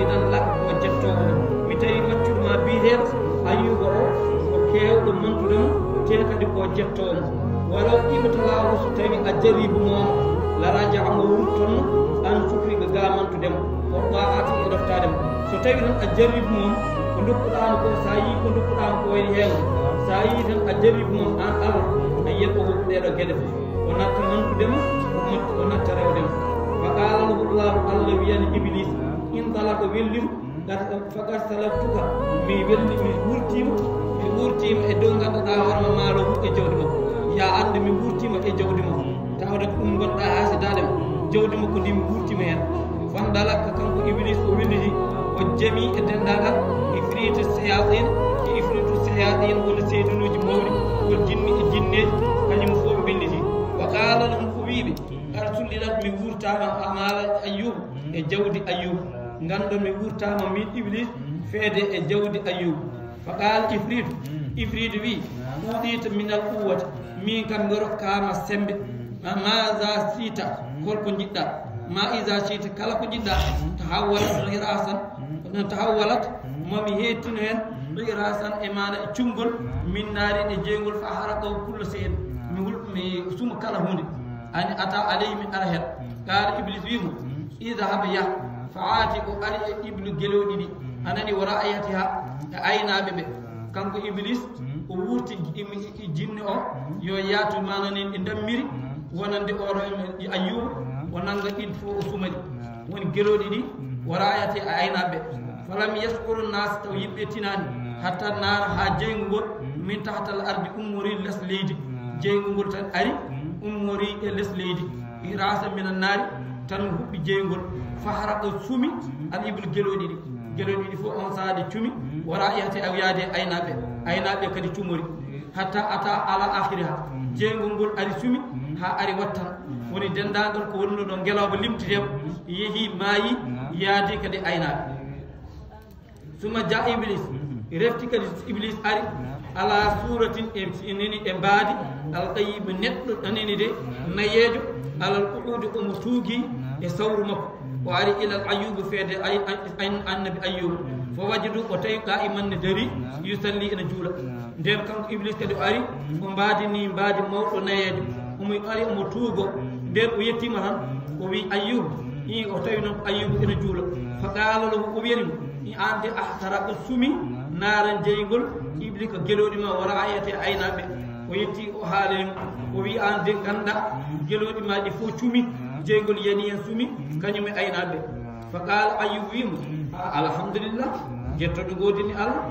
miɗan lakka ko jettowo mi tawi maccuɗo ma biyeteɗo Ayyuba o ko kewɗo mantudemo te kadi ko jettowo walaw ibtalaahu so tawi a jaribu moom lala jaamo wurtonno an sukriga ga mantudemo o ɗaati e ɗoftademo so tawi tan a jaribu moom ko dokkuɗamo ko sa yi ko dokkuɗamo ko wayni hen sa yi tan a jaribu moom an Allah a yiyat o woppu ɗeɗo gueɗe fof o natta mantudemo o natta rewdemo fa qala lahu llahu Allah wiyani Iblis in talaka wellitu fakat salaktuka mi welli mi wurtima e dow ganduɗa hoorema maalo hu e jawdi makko ya ande mi wurtima e jawdi makko tawde ko ɗum gonɗa hasidadema jawdi makko ndi mi wurtima hen fandalaka kanko Iblis o welliti o jami e dendagal ifritu sayatin e ifritu sayatin woni seytanuji mawɗi won jinni e jinneji kañum fof ɓe belliti wa qala lahum ko wiiɓe kar sullilat mi wurtama amala Ayyub e jawdi Ayyub ganɗon mi wurtama min Iblis feede e jawdi Ayyub fa qala ifritu wi uɗita minal quwwata min kam mi rokkama sembe maza siita holko jiɗɗa ma isa siita kala ko jiɗɗa tahawwalat mami hettino hen irasan e mana e cumgol min naari e jeygol fa haraqaw kulla seen mi suma kala hunde ani ata alay min ara hen qala Iblis wimo idhab ya faati o ari e ibnu geloɗi ɗi anani wara ayatiha e aynaɓe ɓe kanko Iblis o wurti jinni o yo yaatu manani e dammiri wonande oɗo Ayyuba o nanga ɗiɗi fof o sumaɗi woni geloɗi ɗi wara ayati e aynaɓe falam yaskuru nas taw yimɓe tinani hatta naara ha jeygu ngol min tahtal ardi ummori less leydi jeygu ngol tan ari ummori e less leydi irasa mina naari tan huɓɓi jeygol fa haraka sumi al ibnu geloɗi ɗi fof on saade cumi wara yahte awyade aynaɓe kadi cumori hatta ata ala akhiriha jeygol ngol ari sumi ha ari wattan woni dendagal ko wonno ɗo ngelawba limtitema yeehi maayi yaadi kadi aynaɓe suma ja Iblis refti kadi Iblis ari ala suratin neni e mbaadi alqayib neɗɗo aneni de nayejo alal qu'udi omo tuugi e sawru makko o ari ilal Ayyuba feede annabi Ayyuba fo wajadu o tawi qa'iman ne dari yusalli ene juula nden kanko Iblis kadi o ari o mbaadini mbaadi mawɗo nayejo omo ari omo tuugo nden o yettima tan o wi Ayyuba i o tawi noon Ayyuba ene juula fa qala lahu o wiyanimo i ande ahtaraka sumi naaran jeygol Iblis ko geloɗima wara ayate aynaɓe o yetti o haalimo o wi an de ganda geloɗi ma ɗi fof cumi jeygol yani hen sumi kañum e aynaɓe fa qala Ayyuba wimo alhamdulillah jettoɗo godini Allah